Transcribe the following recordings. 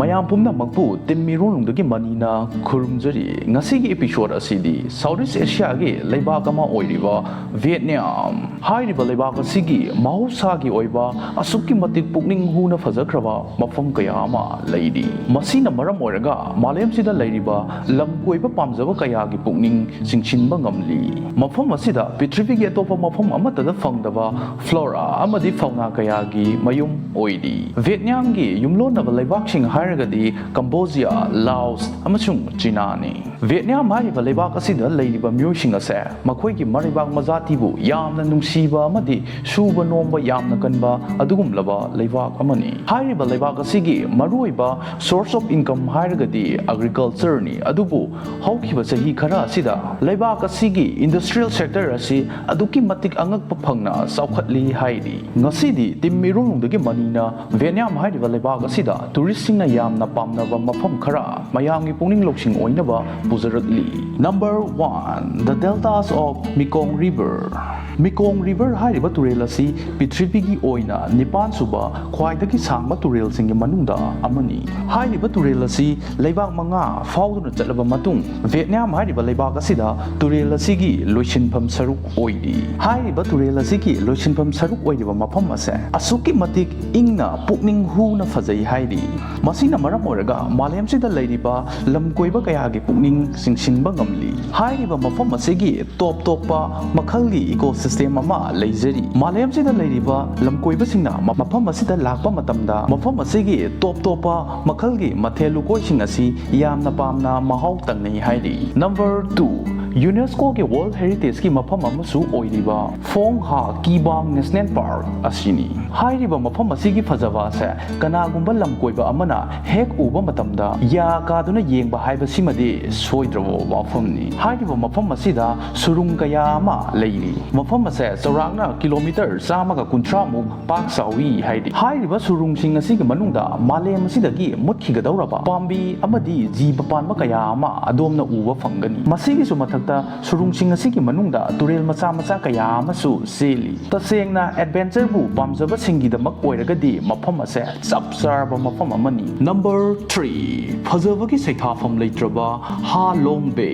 ꯃꯌꯥꯝ ꯄꯨꯝꯅꯃꯛꯄꯨ ꯇꯤꯝꯃꯤꯔꯣꯟꯂꯣꯝꯗꯒꯤ ꯃꯅꯤꯅ ꯈꯨꯔꯨꯝꯖꯔꯤ ꯉꯁꯤꯒꯤ ꯏꯄꯤꯁꯣꯗ ꯑꯁꯤꯗꯤ ꯁꯥꯎꯊ ꯏꯁ ꯑꯦꯁꯤꯌꯥꯒꯤ ꯂꯩꯕꯥꯛ ꯑꯃ ꯑꯣꯏꯔꯤꯕ ꯚꯤꯌꯦꯠꯅꯥꯝ ꯍꯥꯏꯔꯤꯕ ꯂꯩꯕꯥꯛ ꯑꯁꯤꯒꯤ ꯃꯍꯧꯁꯥꯒꯤ ꯑꯣꯏꯕ ꯑꯁꯨꯛꯀꯤ ꯃꯇꯤꯛ ꯄꯨꯛꯅꯤꯡ ꯍꯨꯅ ꯐꯖꯈ꯭ꯔꯕ ꯃꯐꯝ ꯀꯌꯥ ꯑꯃ ꯂꯩꯔꯤ ꯃꯁꯤꯅ ꯃꯔꯝ ꯑꯣꯏꯔꯒ ꯃꯥꯂꯦꯝꯁꯤꯗ ꯂꯩꯔꯤꯕ ꯂꯝ ꯀꯣꯏꯕ ꯄꯥꯝꯖꯕ ꯀꯌꯥꯒꯤ ꯄꯨꯛꯅꯤꯡ ꯆꯤꯡꯁꯤꯟꯕ ꯉꯝꯂꯤ ꯃꯐꯝ ꯑꯁꯤꯗ ꯄ꯭ꯔꯤꯊꯤꯕꯤꯒꯤ ꯑꯇꯣꯞꯄ ꯃꯐꯝ ꯑꯃꯠꯇꯗ ꯐꯪꯗꯕ ꯐ꯭ꯂꯣꯔꯥ ꯑꯃꯗꯤ ꯐꯥꯎꯅꯥ ꯀꯌꯥꯒꯤ ꯃꯌꯨꯝ ꯑꯣꯏꯔꯤ ꯚꯤꯌꯦꯠꯅꯥꯝꯒꯤ ꯌꯨꯝꯂꯣꯟꯅꯕ ꯂꯩꯕꯥꯛꯁꯤꯡ ꯍꯥꯏꯔꯒꯗꯤ ꯀꯝꯕꯣꯗꯤꯌꯥ ꯂꯥꯎꯁ ꯑꯃꯁꯨꯡ ꯆꯤꯅꯥꯅꯤ ꯚꯤꯌꯦꯠꯅꯥꯝ ꯍꯥꯏꯔꯤꯕ ꯂꯩꯕꯥꯛ ꯑꯁꯤꯗ ꯂꯩꯔꯤꯕ ꯃꯤꯑꯣꯏꯁꯤꯡ ꯑꯁꯦ ꯃꯈꯣꯏꯒꯤ ꯃꯔꯩꯕꯥꯛ ꯃꯖꯥꯇꯤꯕꯨ ꯌꯥꯝꯅ ꯅꯨꯡꯁꯤꯕ ꯑꯃꯗꯤ ꯁꯨꯕ ꯅꯣꯝꯕ ꯌꯥꯝꯅ ꯀꯟꯕ ꯑꯗꯨꯒꯨꯝꯂꯕ ꯂꯩꯕꯥꯛ ꯑꯃꯅꯤ ꯍꯥꯏꯔꯤꯕ ꯂꯩꯕꯥꯛ ꯑꯁꯤꯒꯤ ꯃꯔꯨꯑꯣꯏꯕ ꯁꯣꯔꯁ ꯑꯣꯐ ꯏꯟꯀꯝ ꯍꯥꯏꯔꯒꯗꯤ ꯑꯦꯒ꯭ꯔꯤꯀꯜꯆꯔꯅꯤ ꯑꯗꯨꯕꯨ ꯍꯧꯈꯤꯕ ꯆꯍꯤ ꯈꯔ ꯑꯁꯤꯗ ꯂꯩꯕꯥꯛ ꯑꯁꯤꯒꯤ ꯏꯟꯗꯁꯇ꯭ꯔꯤꯌꯦꯜ ꯁꯦꯛꯇꯔ ꯑꯁꯤ ꯑꯗꯨꯛꯀꯤ ꯃꯇꯤꯛ ꯑꯉꯛꯄ ꯐꯪꯅ ꯆꯥꯎꯈꯠꯂꯤ ꯍꯥꯏꯔꯤ ꯉꯁꯤꯗꯤ ꯇꯤꯝꯃꯤꯔꯣꯟꯂꯣꯝꯗꯒꯤ ꯃꯅꯤꯅ ꯚꯤꯌꯦꯠꯅꯥꯝ ꯍꯥꯏꯔꯤꯕ ꯂꯩꯕꯥꯛ ꯑꯁꯤꯗ ꯇꯨꯔꯤꯁꯁꯤꯡꯅ ꯌꯥꯝꯅ ꯄꯥꯝꯅꯕ ꯃꯐꯝ ꯈꯔ ꯃꯌꯥꯝꯒꯤ ꯄꯨꯛꯅꯤꯡ ꯂꯧꯁꯤꯡ ꯑꯣꯏꯅꯕ ꯄꯨꯖꯔꯛꯂꯤ number 1 the deltas of Mekong river Mekong river ꯍꯥꯏꯔꯤꯕ ꯇꯨꯔꯦꯜ ꯑꯁꯤ ꯄ꯭ꯔꯤꯊꯤꯕꯤꯒꯤ ꯑꯣꯏꯅ 9ꯁꯨꯕ ꯈ꯭ꯋꯥꯏꯗꯒꯤ ꯁꯥꯡꯕ ꯇꯨꯔꯦꯜꯁꯤꯡꯒꯤ ꯃꯅꯨꯡꯗ ꯑꯃꯅꯤ ꯍꯥꯏꯔꯤꯕ ꯇꯨꯔꯦꯜ ꯑꯁꯤ ꯂꯩꯕꯥꯛ 5 ꯐꯥꯎꯗꯨꯅ ꯆꯠꯂꯕ ꯃꯇꯨꯡ ꯚꯤꯌꯦꯠꯅꯥꯝ ꯍꯥꯏꯔꯤꯕ ꯂꯩꯕꯥꯛ ꯑꯁꯤꯗ ꯇꯨꯔꯦꯜ ꯑꯁꯤꯒꯤ ꯂꯣꯏꯁꯤꯟꯐꯝ ꯁꯔꯨꯛ ꯑꯣꯏꯔꯤ ꯍꯥꯏꯔꯤꯕ ꯇꯨꯔꯦꯜ ꯑꯁꯤꯒꯤ ꯂꯣꯏꯁꯤꯟꯐꯝ ꯁꯔꯨꯛ ꯑꯣꯏꯔꯤꯕ ꯃꯐꯝ ꯑꯁꯦ ꯑꯁꯨꯛꯀꯤ ꯃꯇꯤꯛ ꯏꯪꯅ ꯄꯨꯛꯅꯤꯡ ꯍꯨꯅ ꯐꯖꯩ ꯍꯥꯏꯔꯤ ꯃꯁꯤꯅ ꯃꯔꯝ ꯑꯣꯏꯔꯒ ꯃꯥꯂꯦꯝꯁꯤꯗ ꯂꯩꯔꯤꯕ ꯂꯝ ꯀꯣꯏꯕ ꯀꯌꯥꯒꯤ ꯄꯨꯛꯅꯤꯡ ꯆꯤꯡꯁꯤꯟꯕ ꯉꯝꯂꯤ ꯍꯥꯏꯔꯤꯕ ꯃꯐꯝ ꯑꯁꯤꯒꯤ ꯇꯣꯞ ꯇꯣꯞꯄ ꯃꯈꯜꯒꯤ ꯏꯀꯣꯁꯤꯁꯇꯦꯝ ꯑꯃ ꯂꯩꯖꯔꯤ ꯃꯥꯂꯦꯝꯁꯤꯗ ꯂꯩꯔꯤꯕ ꯂꯝꯀꯣꯏꯕꯁꯤꯡꯅ ꯃꯐꯝ ꯑꯁꯤꯗ ꯂꯥꯛꯄ ꯃꯇꯝꯗ ꯃꯐꯝ ꯑꯁꯤꯒꯤ ꯇꯣꯞ ꯇꯣꯞꯄ ꯃꯈꯜꯒꯤ ꯃꯊꯦꯜ ꯂꯨꯀꯣꯏꯁꯤꯡ ꯑꯁꯤ ꯌꯥꯝꯅ ꯄꯥꯝꯅ ꯃꯍꯥꯎ ꯇꯪꯅꯩ ꯍꯥꯏꯔꯤ ꯅꯝꯕꯔ 2 ꯌꯨꯅꯦꯁꯀꯣꯒꯤ ꯋꯥꯔꯜꯗ ꯍꯦꯔꯤꯇꯦꯖꯀꯤ ꯃꯐꯝ ꯑꯃꯁꯨ ꯑꯣꯏꯔꯤꯕ ꯐꯣꯡ ꯍꯥ ꯀꯤꯕꯥꯡ ꯅꯦꯁꯅꯦꯜ ꯄꯥꯔꯛ ꯑꯁꯤꯅꯤ ꯍꯥꯏꯔꯤꯕ ꯃꯐꯝ ꯑꯁꯤꯒꯤ ꯐꯖꯕ ꯑꯁꯦ ꯀꯅꯥꯒꯨꯝꯕ ꯂꯝꯀꯣꯏꯕ ꯑꯃꯅ ꯍꯦꯛ ꯎꯕ ꯃꯇꯝꯗ ꯌꯥ ꯀꯥꯗꯨꯅ ꯌꯦꯡꯕ ꯍꯥꯏꯕꯁꯤꯃꯗꯤ ꯁꯣꯏꯗ꯭ꯔꯕ ꯋꯥꯐꯝꯅꯤ ꯍꯥꯏꯔꯤꯕ ꯃꯐꯝ ꯑꯁꯤꯗ ꯁꯨꯔꯨꯡ ꯀꯌꯥ ꯑꯃ ꯂꯩꯔꯤ ꯃꯐꯝ ꯑꯁꯦ ꯆꯥꯎꯔꯥꯛꯅ ꯀꯤꯂꯣꯃꯤꯇꯔ 150 ꯃꯨꯛ ꯄꯥꯛ ꯆꯥꯎꯏ ꯍꯥꯏꯔꯤ ꯍꯥꯏꯔꯤꯕ ꯁꯨꯔꯨꯡꯁꯤꯡ ꯑꯁꯤꯒꯤ ꯃꯅꯨꯡꯗ ꯃꯥꯂꯦꯝ ꯑꯁꯤꯗꯒꯤ ꯃꯨꯠꯈꯤꯒꯗꯧꯔꯕ ꯄꯥꯝꯕꯤ ꯑꯃꯗꯤ ꯖꯤꯕ ꯄꯥꯟꯕ ꯀꯌꯥ ꯑꯃ ꯑꯗꯣꯝꯅ ꯎꯕ ꯐꯪꯒꯅꯤ ꯃꯁꯤꯒꯤꯁꯨ ꯃꯊꯛꯇ ꯁꯨꯔꯨꯡꯁꯤꯡ ꯑꯁꯤꯒꯤ ꯃꯅꯨꯡꯗ ꯇꯨꯔꯦꯜ ꯃꯆꯥ ꯃꯆꯥ ꯀꯌꯥ ꯑꯃꯁꯨ ꯆꯦꯜꯂꯤ ꯇꯁꯦꯡꯅ ꯑꯦꯗꯚꯦꯟꯆꯔꯕꯨ ꯄꯥꯝꯖꯕꯁꯤꯡꯒꯤꯗꯃꯛ ꯑꯣꯏꯔꯒꯗꯤ ꯃꯐꯝ ꯑꯁꯦ ꯆꯞ ꯆꯥꯔꯕ ꯃꯐꯝ ꯑꯃꯅꯤ ꯅꯝꯕꯔ 3 ꯐꯖꯕꯒꯤ ꯁꯩꯊꯥꯐꯝ ꯂꯩꯇ꯭ꯔꯕ ꯍꯥ ꯂꯣꯡ ꯕꯦ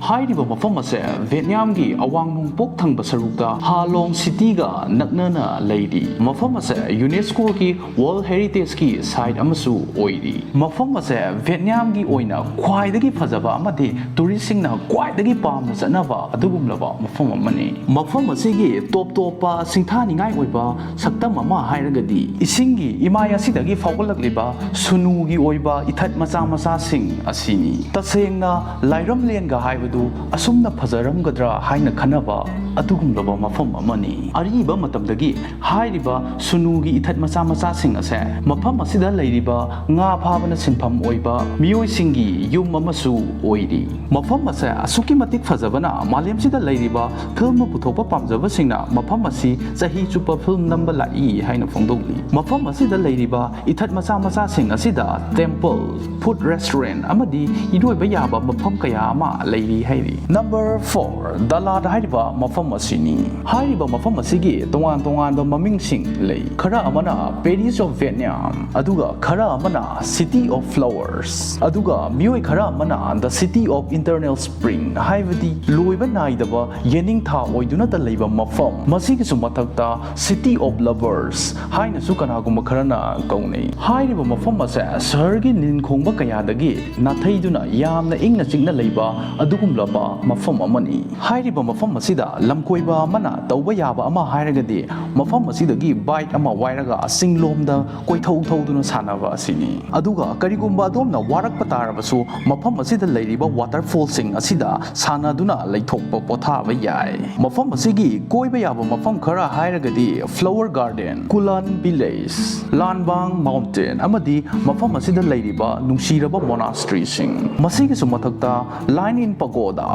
ꯍꯥꯏꯔꯤꯕ ꯃꯐꯝ ꯑꯁꯦ ꯚꯤꯌꯦꯠꯅꯥꯝꯒꯤ ꯑꯋꯥꯡ ꯅꯣꯡꯄꯣꯛ ꯊꯪꯕ ꯁꯔꯨꯛꯇ ꯍꯥ ꯂꯣꯡ ꯁꯤꯇꯤꯒ ꯅꯛꯅꯅ ꯂꯩꯔꯤ ꯃꯐꯝ ꯑꯁꯦ ꯌꯨꯅꯦꯁꯀꯣꯒꯤ ꯋꯥꯔꯜꯗ ꯍꯦꯔꯤꯇꯦꯖꯀꯤ ꯁꯥꯏꯠ ꯑꯃꯁꯨ ꯑꯣꯏꯔꯤ ꯃꯐꯝ ꯑꯁꯦ ꯚꯤꯌꯦꯠꯅꯥꯝꯒꯤ ꯑꯣꯏꯅ ꯈ꯭ꯋꯥꯏꯗꯒꯤ ꯐꯖꯕ ꯑꯃꯗꯤ ꯇꯨꯔꯤꯁꯁꯤꯡꯅ ꯈ꯭ꯋꯥꯏꯗꯒꯤ ꯄꯥꯝꯅ ꯆꯠꯅꯕ ꯑꯗꯨꯒꯨꯝꯂꯕ ꯃꯐꯝ ꯑꯃꯅꯤ ꯃꯐꯝ ꯑꯁꯤꯒꯤ ꯇꯣꯞ ꯇꯣꯞꯄ ꯁꯤꯡꯊꯥꯅꯤꯡꯉꯥꯏ ꯑꯣꯏꯕ ꯁꯛꯇꯝ ꯑꯃ ꯍꯥꯏꯔꯒꯗꯤ ꯏꯁꯤꯡꯒꯤ ꯏꯃꯥꯏ ꯑꯁꯤꯗꯒꯤ ꯐꯥꯎꯒꯠꯂꯛꯂꯤꯕ ꯁꯨꯅꯨꯒꯤ ꯑꯣꯏꯕ ꯏꯊꯠ ꯃꯆꯥ ꯃꯆꯥꯁꯤꯡ ꯑꯁꯤꯅꯤ ꯇꯁꯦꯡꯅ ꯂꯥꯏꯔꯝꯂꯦꯟꯒ ꯍꯥꯏꯕꯗꯨ ꯑꯁꯨꯝꯅ ꯐꯖꯔꯝꯒꯗ꯭ꯔꯥ ꯍꯥꯏꯅ ꯈꯟꯅꯕ ꯑꯗꯨꯒꯨꯝꯂꯕ ꯃꯐꯝ ꯑꯃꯅꯤ ꯑꯔꯤꯕ ꯃꯇꯝꯗꯒꯤ ꯍꯥꯏꯔꯤꯕ ꯁꯨꯅꯨꯒꯤ ꯏꯊꯠ ꯃꯆꯥ ꯃꯆꯥꯁꯤꯡ ꯑꯁꯦ ꯃꯐꯝ ꯑꯁꯤꯗ ꯂꯩꯔꯤꯕ ꯉꯥ ꯐꯥꯕꯅ ꯁꯤꯟꯐꯝ ꯑꯣꯏꯕ ꯃꯤꯑꯣꯏꯁꯤꯡꯒꯤ ꯌꯨꯝ ꯑꯃꯁꯨ ꯑꯣꯏꯔꯤ ꯃꯐꯝ ꯑꯁꯦ ꯑꯁꯨꯛꯀꯤ ꯃꯇꯤꯛ ꯐꯖꯕꯅ ꯃꯥꯂꯦꯝꯁꯤꯗ ꯂꯩꯔꯤꯕ ꯐꯤꯜꯝ ꯄꯨꯊꯣꯛꯄ ꯄꯥꯝꯖꯕꯁꯤꯡꯅ ꯃꯐꯝ ꯑꯁꯤ ꯆꯍꯤ ꯆꯨꯞꯄ ꯐꯤꯜꯝ ꯅꯝꯕ ꯂꯥꯛꯏ ꯍꯥꯏꯅ ꯐꯣꯡꯗꯣꯛꯂꯤ ꯃꯐꯝ ꯑꯁꯤꯗ ꯂꯩꯔꯤba ꯏꯊꯠ ꯃꯆꯥ ꯃꯆꯥꯁꯤꯡ ꯑꯁꯤꯗ ꯇꯦꯝꯄꯜ ꯐꯨꯗ ꯔꯦꯁꯇꯨꯔꯦꯟꯠ ꯑꯃꯗꯤ ꯏꯔꯣꯏꯕ ꯌꯥꯕ ꯃꯐꯝ ꯀꯌꯥ ꯑꯃ ꯂꯩꯔꯤ ꯍꯥꯏꯔꯤ ꯅꯝꯕꯔ 4 ꯗꯂꯥꯠ ꯍꯥꯏꯔꯤꯕ ꯃꯐꯝ ꯑꯁꯤꯅꯤ ꯍꯥꯏꯔꯤꯕ ꯃꯐꯝ ꯑꯁꯤꯒꯤ ꯇꯣꯉꯥꯟ ꯇꯣꯉꯥꯟꯕ ꯃꯃꯤꯡꯁꯤꯡ ꯂꯩ ꯈꯔ ꯑꯃꯅ ꯄꯦꯔꯤꯁ ꯑꯣꯐ ꯚꯤꯌꯦꯠꯅꯥꯝ ꯑꯗꯨꯒ ꯈꯔ ꯑꯃꯅ ꯁꯤꯇꯤ ꯑꯣꯐ ꯐ꯭ꯂꯥꯋꯔꯁ ꯑꯗꯨꯒ ꯃꯤꯑꯣꯏ ꯈꯔ ꯑꯃꯅ ꯗ ꯁꯤꯇꯤ ꯑꯣꯐ ꯏꯟꯇꯔꯅꯦꯜ ꯁꯄ꯭ꯔꯤꯡ ꯍꯥꯏꯕꯗꯤ ꯂꯣꯏꯕ ꯅꯥꯏꯗꯕ ꯌꯦꯅꯤꯡꯊꯥ ꯑꯣꯏꯗꯨꯅꯇ ꯂꯩꯕ ꯃꯐꯝ ꯃꯁꯤꯒꯤꯁꯨ ꯃꯊꯛꯇ ꯁꯤꯇꯤ ꯑꯣꯐ ꯂꯚꯔꯁ ꯍꯥꯏꯅꯁꯨ ꯀꯅꯥꯒꯨꯝꯕ ꯈꯔꯅ ꯀꯧꯅꯩ ꯍꯥꯏꯔꯤꯕ ꯃꯐꯝ ꯑꯁꯦ ꯁꯍꯔꯒꯤ ꯅꯤꯟꯈꯣꯡꯕ ꯀꯌꯥꯗꯒꯤ ꯅꯥꯊꯩꯗꯨꯅ ꯌꯥꯝꯅ ꯏꯪꯅ ꯆꯤꯛꯅ ꯂꯩꯕ ꯑꯗꯨꯒꯨꯝꯂꯕ ꯃꯐꯝ ꯑꯃꯅꯤ ꯍꯥꯏꯔꯤꯕ ꯃꯐꯝ ꯑꯁꯤꯗ ꯂꯝꯀꯣꯏꯕ ꯑꯃꯅ ꯇꯧꯕ ꯌꯥꯕ ꯑꯃ ꯍꯥꯏꯔꯒꯗꯤ ꯃꯐꯝ ꯑꯁꯤꯗꯒꯤ ꯕꯥꯏꯛ ꯑꯃ ꯋꯥꯏꯔꯒ ꯆꯤꯡꯂꯣꯝꯗ ꯀꯣꯏꯊꯧ ꯊꯧꯗꯨꯅ ꯁꯥꯟꯅꯕ ꯑꯁꯤꯅꯤ ꯑꯗꯨꯒ ꯀꯔꯤꯒꯨꯝꯕ ꯑꯗꯣꯝꯅ ꯋꯥꯔꯛꯄ ꯇꯥꯔꯕꯁꯨ ꯃꯐꯝ ꯑꯁꯤꯗ ꯂꯩꯔꯤꯕ ꯋꯥꯇꯔꯐꯣꯜꯁꯤꯡ ꯑꯁꯤꯗ ꯁꯥꯟꯅꯗꯨꯅ ꯂꯩꯊꯣꯛꯄ ꯄꯣꯊꯥꯕ ꯌꯥꯏ ꯃꯐꯝ ꯑꯁꯤꯒꯤ ꯀꯣꯏꯕ ꯌꯥꯕ ꯃꯐꯝ ꯈꯔ ꯍꯥꯏꯔꯒꯗꯤ ꯐ꯭ꯂꯥꯋꯔ ꯒꯥꯔꯗꯦꯟ ꯀꯨꯂꯥꯟ ꯚꯤꯂꯦꯖ ꯂꯥꯟꯕꯥꯡ ꯃꯥꯎꯟꯇꯦꯟ ꯑꯃꯗꯤ ꯃꯐꯝ ꯑꯁꯤꯗ ꯂꯩꯔꯤꯕ ꯅꯨꯡꯁꯤꯔꯕ ꯃꯣꯅꯥꯁꯇ꯭ꯔꯤꯁꯤꯡ ꯃꯁꯤꯒꯤꯁꯨ ꯃꯊꯛꯇ ꯂꯥꯏꯟ ꯏꯟ ꯄꯒꯣꯗꯥ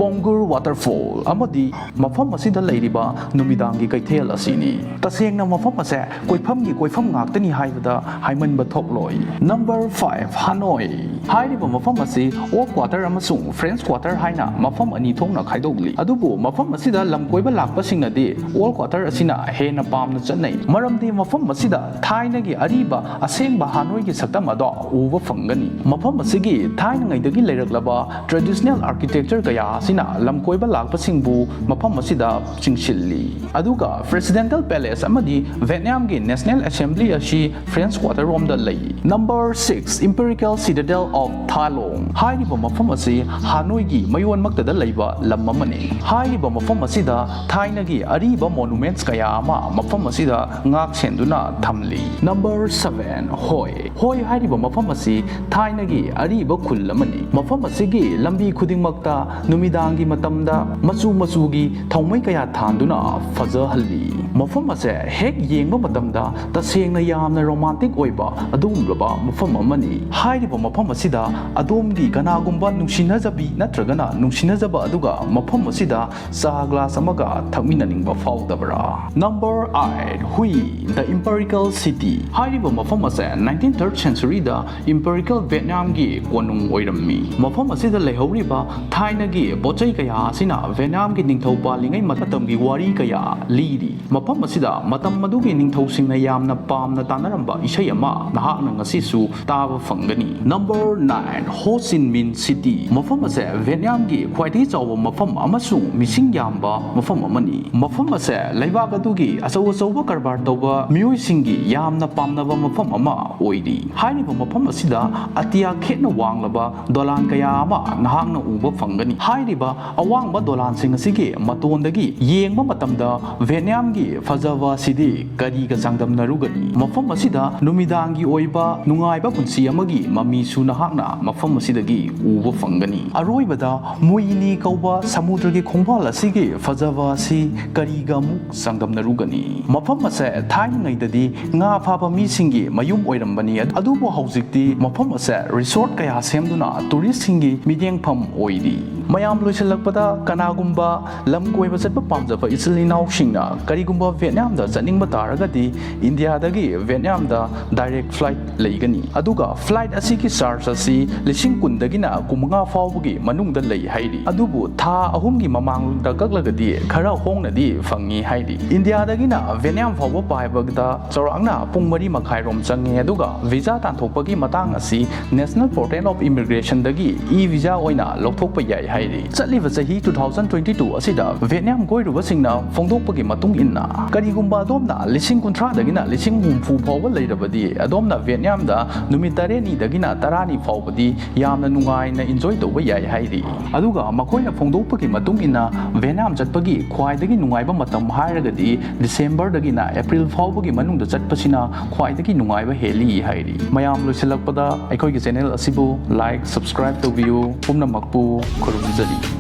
ꯄꯣꯡꯒꯨꯔ ꯋꯥꯇꯔꯐꯣꯜ ꯑꯃꯗꯤ ꯃꯐꯝ ꯑꯁꯤꯗ ꯂꯩꯔꯤꯕ ꯅꯨꯃꯤꯗꯥꯡꯒꯤ ꯀꯩꯊꯦꯜ ꯑꯁꯤꯅꯤ ꯇꯁꯦꯡꯅ ꯃꯐꯝ ꯑꯁꯦ ꯀꯣꯏꯐꯝꯒꯤ ꯀꯣꯏꯐꯝ ꯉꯥꯛꯇꯅꯤ ꯍꯥꯏꯕꯗ ꯍꯥꯏꯃꯟꯕ ꯊꯣꯛꯂꯣꯏ ꯅꯝꯕꯔ 5 ꯍꯅꯣꯏ ꯍꯥꯏꯔꯤꯕ ꯃꯐꯝ ꯑꯁꯤ ꯑꯣꯐ ꯀ꯭ꯋꯥꯇꯔ ꯑꯃꯁꯨꯡ ꯐ꯭ꯔꯦꯟꯆ ꯀ꯭ꯋꯥꯇꯔ ꯍꯥꯏꯅ ꯃꯐꯝ ꯑꯅꯤ ꯊꯣꯛꯅ ꯈꯥꯏꯗꯣꯛꯂꯤ ꯑꯗꯨꯕꯨ ꯃꯐꯝ ꯑꯁꯤꯗ ꯂꯝ ꯀꯣꯏꯕ ꯂꯥꯛꯄꯁꯤꯡꯅꯗꯤ ꯑꯣꯜ ꯀ꯭ꯋꯥꯇꯔ ꯑꯁꯤꯅ ꯍꯦꯟꯅ ꯄꯥꯝꯅ ꯆꯠꯅꯩ ꯃꯔꯝꯗꯤ ꯃꯐꯝ ꯑꯁꯤꯗ ꯊꯥꯏꯅꯒꯤ ꯑꯔꯤꯕ ꯑꯁꯦꯡꯕ ꯍꯥꯅꯣꯏꯒꯤ ꯁꯛꯇꯝ ꯑꯗꯣ ꯎꯕ ꯐꯪꯒꯅꯤ ꯃꯐꯝ ꯑꯁꯤꯒꯤ ꯊꯥꯏꯅꯉꯩꯗꯒꯤ ꯂꯩꯔꯛꯂꯕ ꯇ꯭ꯔꯦꯗꯤꯁꯅꯦꯜ ꯑꯥꯔꯀꯤꯇꯦꯛꯆꯔ ꯀꯌꯥ ꯑꯁꯤꯅ ꯂꯝ ꯀꯣꯏꯕ ꯂꯥꯛꯄꯁꯤꯡꯕꯨ ꯃꯐꯝ ꯑꯁꯤꯗ ꯆꯤꯡꯁꯤꯜꯂꯤ ꯑꯗꯨꯒ ꯄ꯭ꯔꯦꯁꯤꯗꯦꯟꯇꯦꯜ ꯄꯦꯂꯦꯁ ꯑꯃꯗꯤ ꯚꯤꯌꯦꯠꯅꯥꯝꯒꯤ ꯅꯦꯁꯅꯦꯜ ꯑꯦꯁꯦꯝꯕ꯭ꯂꯤ ꯑꯁꯤ ꯐ꯭ꯔꯦꯟꯁ ꯀ꯭ꯋꯥꯇꯔꯔꯣꯝꯗ ꯂꯩ ꯅꯝꯕꯔ 6 ꯏꯝꯄꯦꯔꯤꯀꯦꯜ ꯁꯤꯇꯥꯗꯦꯜ ꯑꯣꯐ ꯊꯥꯂꯣꯡ ꯍꯥꯏꯔꯤꯕ ꯃꯐꯝ ꯑꯁꯤ ꯍꯥꯅꯣꯏꯒꯤ ꯃꯌꯣꯟꯃꯛꯇꯗ ꯂꯩꯕ ꯂꯝ ꯑꯃꯅꯤ ꯍꯥꯏꯔꯤꯕ ꯃꯐꯝ ꯑꯁꯤꯗ ꯊꯥꯏꯅꯒꯤ ꯑꯔꯤꯕ ꯃꯣꯅꯨꯃꯦꯟꯠꯁ ꯀꯌꯥ ꯑꯃ ꯃꯐꯝ ꯑꯁꯤꯗ ꯉꯥꯛ ꯁꯦꯟꯗꯨꯅ ꯊꯝꯂꯤ ꯅꯝꯕꯔ 7 ꯍꯣꯏ ꯍꯥꯏꯔꯤꯕ ꯃꯐꯝ ꯑꯁꯤ ꯊꯥꯏꯅꯒꯤ ꯑꯔꯤꯕ ꯈꯨꯜ ꯑꯃꯅꯤ ꯃꯐꯝ ꯑꯁꯤꯒꯤ ꯂꯝꯕꯤ ꯈꯨꯗꯤꯡꯃꯛꯇ ꯅꯨꯃꯤꯗꯥꯡꯒꯤ ꯃꯇꯝꯗ ꯃꯆꯨ ꯃꯆꯨꯒꯤ ꯊꯧꯃꯩ ꯀꯌా ꯊꯥꯟꯗꯨꯅ ꯐꯖꯍꯜꯂꯤ ꯃꯐꯝ ꯑꯁꯤ ꯍꯦꯛ ꯌꯦꯡꯕ ꯃꯇꯝꯗ ꯇꯁꯦꯡꯅ ꯌꯥꯝꯅ ꯔꯣꯃꯥꯟꯇꯤꯛ ꯑꯣꯏꯕ ꯑꯗꯨꯒꯨꯝꯂꯕ ꯃꯐꯝ ꯑꯃꯅꯤ ꯍꯥꯏꯔꯤꯕ ꯃꯐꯝ ꯑꯁꯤꯗ ꯑꯗꯣꯝꯒꯤ ꯀꯅꯥꯒꯨꯝꯕ ꯅꯨꯡꯁꯤꯅꯖꯕꯤ ꯅꯠꯇ꯭ꯔꯒꯅ ꯅꯨꯡꯁꯤꯅꯖꯕ ꯑꯗꯨꯒ ꯃꯐꯝ ꯑꯁꯤꯗ ꯆꯥ ꯒ꯭ꯂꯥꯁ ꯑꯃꯒ ꯊꯛꯃꯤꯟꯅꯅꯤꯡꯕ ꯐꯥꯎꯗꯕ꯭ꯔꯥ ꯅꯝꯕꯔ 8 ꯍꯨꯏ ꯗ ꯏꯝꯄꯦꯔꯤꯀꯦꯜ ꯁꯤꯇꯤ ꯍꯥꯏꯔꯤꯕ ꯃꯐꯝ ꯑꯁꯤ 19th ꯁꯦꯟꯆꯨꯔꯤꯗ ꯏꯝꯄꯦꯔꯤꯀꯦꯜ ꯚꯤꯌꯦꯠꯅꯥꯝꯒꯤ ꯀꯣꯅꯨꯡ ꯑꯣꯏꯔꯝꯃꯤ ꯃꯐꯝ ꯑꯁꯤꯗ ꯂꯩꯍꯧꯔꯤꯕ ꯊꯥꯏꯅꯒꯤ ꯄꯣꯠꯆꯩ ꯀꯌꯥ ꯑꯁꯤꯅ ꯚꯤꯌꯦꯠꯅꯥꯝꯒꯤ ꯅꯤꯡꯊꯧ ꯄꯥꯜꯂꯤꯉꯩ ꯃꯇꯝꯒꯤ ꯋꯥꯔꯤ ꯀꯌꯥ ꯂꯤꯔꯤ ꯃꯐꯝ ꯑꯁꯤꯗ ꯃꯇꯝ ꯑꯗꯨꯒꯤ ꯅꯤꯡꯊꯧꯁꯤꯡꯅ ꯌꯥꯝꯅ ꯄꯥꯝꯅ ꯇꯥꯅꯔꯝꯕ ꯏꯁꯩ ꯑꯃ ꯅꯍꯥꯛꯅ ꯉꯁꯤꯁꯨ ꯇꯥꯕ ꯐꯪꯒꯅꯤ ꯅꯝꯕꯔ 9 ꯍꯣ ꯆꯤꯟ ꯃꯤꯟ ꯁꯤꯇꯤ ꯃꯐꯝ ꯑꯁꯤ ꯚꯤꯌꯦꯠꯅꯥꯝꯒꯤ ꯈ꯭ꯋꯥꯏꯗꯒꯤ ꯆꯥꯎꯕ ꯃꯐꯝ ꯑꯃꯁꯨꯡ ꯃꯤꯁꯤꯡ ꯌꯥꯝꯕ ꯃꯐꯝ ꯑꯃꯅꯤ ꯃꯐꯝ ꯑꯁꯤ ꯂꯩꯕꯥꯛ ꯑꯗꯨꯒꯤ ꯑꯆꯧꯕ ꯀꯔꯕꯥꯔ ꯇꯧꯕ ꯃꯤꯑꯣꯏꯁꯤꯡꯒꯤ ꯌꯥꯝꯅ ꯄꯥꯝꯅꯕ ꯃꯐꯝ ꯑꯃ ꯑꯣꯏꯔꯤ ꯍꯥꯏꯔꯤꯕ ꯃꯐꯝ ꯑꯁꯤꯗ ꯑꯇꯤꯌꯥ ꯈꯦꯠꯅ ꯋꯥꯡꯂꯕ ꯗꯣꯂꯥꯟ ꯀꯌꯥ ꯑꯃ ꯅꯍꯥꯛꯅ ꯎꯕ ꯐꯪꯒꯅꯤ ꯍꯥꯏꯔꯤꯕ ꯑꯋꯥꯡꯕ ꯗꯣꯂꯥꯟꯁꯤꯡ ꯑꯁꯤꯒꯤ ꯃꯇꯣꯟꯗꯒꯤ ꯌꯦꯡꯕ ꯃꯇꯝꯗ ꯚꯤꯌꯦꯠꯅꯥꯝꯒꯤ ꯐꯖꯕ ꯑꯁꯤꯗꯤ ꯀꯔꯤꯒ ꯆꯥꯡꯗꯝꯅꯔꯨꯒꯅꯤ ꯃꯐꯝ ꯑꯁꯤꯗ ꯅꯨꯃꯤꯗꯥꯡꯒꯤ ꯑꯣꯏꯕ ꯅꯨꯡꯉꯥꯏꯕ ꯄꯨꯟꯁꯤ ꯑꯃꯒꯤ ꯃꯃꯤꯁꯨ ꯅꯍꯥꯛꯅ ꯃꯐꯝ ꯑꯁꯤꯗꯒꯤ ꯎꯕ ꯐꯪꯒꯅꯤ ꯑꯔꯣꯏꯕꯗ ꯃꯨꯏꯅꯤ ꯀꯧꯕ ꯁꯃꯨꯗ꯭ꯔꯒꯤ ꯈꯣꯡꯕꯥꯜ ꯑꯁꯤꯒꯤ ꯐꯖꯕ ꯑꯁꯤ ꯀꯔꯤꯒ ꯑꯃꯨꯛ ꯆꯥꯡꯗꯝꯅꯔꯨꯒꯅꯤ ꯃꯐꯝ ꯑꯁꯤ ꯊꯥꯏꯅꯉꯩꯗꯗꯤ ꯉꯥ ꯐꯥꯕ ꯃꯤꯁꯤꯡꯒꯤ ꯃꯌꯨꯝ ꯑꯣꯏꯔꯝꯕꯅꯤ ꯑꯗꯨꯕꯨ ꯍꯧꯖꯤꯛꯇꯤ ꯃꯐꯝ ꯑꯁꯤ ꯔꯤꯁꯣꯔꯠ ꯀꯌꯥ ꯁꯦꯝꯗꯨꯅ ꯇꯨꯔꯤꯁꯁꯤꯡꯒꯤ ꯃꯤꯠꯌꯦꯡꯐꯝ ꯑꯣꯏꯔꯤ ꯃꯌꯥꯝ ꯂꯣꯏꯁꯤꯜꯂꯛꯄꯗ ꯀꯅꯥꯒꯨꯝꯕ ꯂꯝ ꯀꯣꯏꯕ ꯆꯠꯄ ꯄꯥꯝꯖꯕ ꯏꯆꯤꯜ ꯏꯅꯥꯎꯁꯤꯡꯅ ꯀꯔꯤꯒꯨꯝꯕ ꯚꯤꯌꯦꯠꯅꯥꯝꯗ ꯆꯠꯅꯤꯡꯕ ꯇꯥꯔꯒꯗꯤ ꯏꯟꯗꯤꯌꯥꯗꯒꯤ ꯚꯤꯌꯦꯠꯅꯥꯝꯗ ꯗꯥꯏꯔꯦꯛ ꯐ꯭ꯂꯥꯏꯠ ꯂꯩꯒꯅꯤ ꯑꯗꯨꯒ ꯐ꯭ꯂꯥꯏꯠ ꯑꯁꯤꯒꯤ ꯆꯥꯔꯖ ꯑꯁꯤ 10,000 15,000 ꯐꯥꯎꯕꯒꯤ ꯃꯅꯨꯡꯗ ꯂꯩ ꯍꯥꯏꯔꯤ ꯑꯗꯨꯕꯨ ꯊꯥ 3ꯒꯤ ꯃꯃꯥꯡꯗ ꯀꯛꯂꯒꯗꯤ ꯈꯔ ꯍꯣꯡꯅꯗꯤ ꯐꯪꯉꯤ ꯍꯥꯏꯔꯤ ꯏꯟꯗꯤꯌꯥꯗꯒꯤꯅ ꯚꯤꯌꯦꯠꯅꯥꯝ ꯐꯥꯎꯕ ꯄꯥꯏꯕꯗ ꯆꯥꯎꯔꯥꯛꯅ ꯄꯨꯡ 4.5 ꯆꯪꯉꯤ ꯑꯗꯨꯒ ꯚꯤꯖꯥ ꯇꯥꯟꯊꯣꯛꯄꯒꯤ ꯃꯇꯥꯡ ꯑꯁꯤ ꯅꯦꯁꯅꯦꯜ ꯄꯣꯔꯇꯦꯜ ꯑꯣꯐ ꯏꯃꯤꯒ꯭ꯔꯦꯁꯟꯗꯒꯤ ꯚꯤꯖꯥ ꯑꯣꯏꯅ ꯂꯧꯊꯣꯛꯄ ꯌꯥꯏ ꯍꯥꯏꯔꯤ ꯆꯠꯂꯤꯕ ꯆꯍꯤ 2022 ꯑꯁꯤꯗ ꯚꯤꯌꯦꯠꯅꯥꯝ ꯀꯣꯏꯔꯨꯕꯁꯤꯡꯅ ꯐꯣꯡꯗꯣꯛꯄꯒꯤ ꯃꯇꯨꯡ ꯏꯟꯅ ꯀꯔꯤꯒꯨꯝꯕ ꯑꯗꯣꯝꯅ 30,000 50,000 ꯐꯥꯎꯕ ꯂꯩꯔꯕꯗꯤ ꯑꯗꯣꯝꯅ ꯚꯤꯌꯦꯠꯅꯥꯝꯗ ꯅꯨꯃꯤꯠ 9 10 ꯐꯥꯎꯕꯗꯤ ꯌꯥꯝꯅ ꯅꯨꯡꯉꯥꯏꯅ ꯏꯟꯖꯣꯏ ꯇꯧꯕ ꯌꯥꯏ ꯍꯥꯏꯔꯤ ꯑꯗꯨꯒ ꯃꯈꯣꯏꯅ ꯐꯣꯡꯗꯣꯛꯄꯒꯤ ꯃꯇꯨꯡ ꯏꯟꯅ ꯚꯤꯌꯦꯠꯅꯥꯝ ꯆꯠꯄꯒꯤ ꯈ꯭ꯋꯥꯏꯗꯒꯤ ꯅꯨꯡꯉꯥꯏꯕ ꯃꯇꯝ ꯍꯥꯏꯔꯒꯗꯤ ꯗꯤꯁꯦꯝꯕꯔꯗꯒꯤꯅ ꯑꯦꯄ꯭ꯔꯤꯜ ꯐꯥꯎꯕꯒꯤ ꯃꯅꯨꯡꯗ ꯆꯠꯄꯁꯤꯅ ꯈ꯭ꯋꯥꯏꯗꯒꯤ ꯅꯨꯡꯉꯥꯏꯕ ꯍꯦꯜꯂꯤ ꯍꯥꯏꯔꯤ ꯃꯌꯥꯝ ꯂꯣꯏꯁꯤꯜꯂꯛꯄꯗ ꯑꯩꯈꯣꯏꯒꯤ ꯆꯦꯅꯦꯜ ꯑꯁꯤꯕꯨ ꯂꯥꯏꯛ ꯁꯕꯁꯀ꯭ꯔꯥꯏꯕ ꯇꯧꯕꯤꯌꯨ ꯄꯨꯝꯅꯃꯛꯄꯨ ꯈꯨꯔꯨꯝꯖꯔꯤ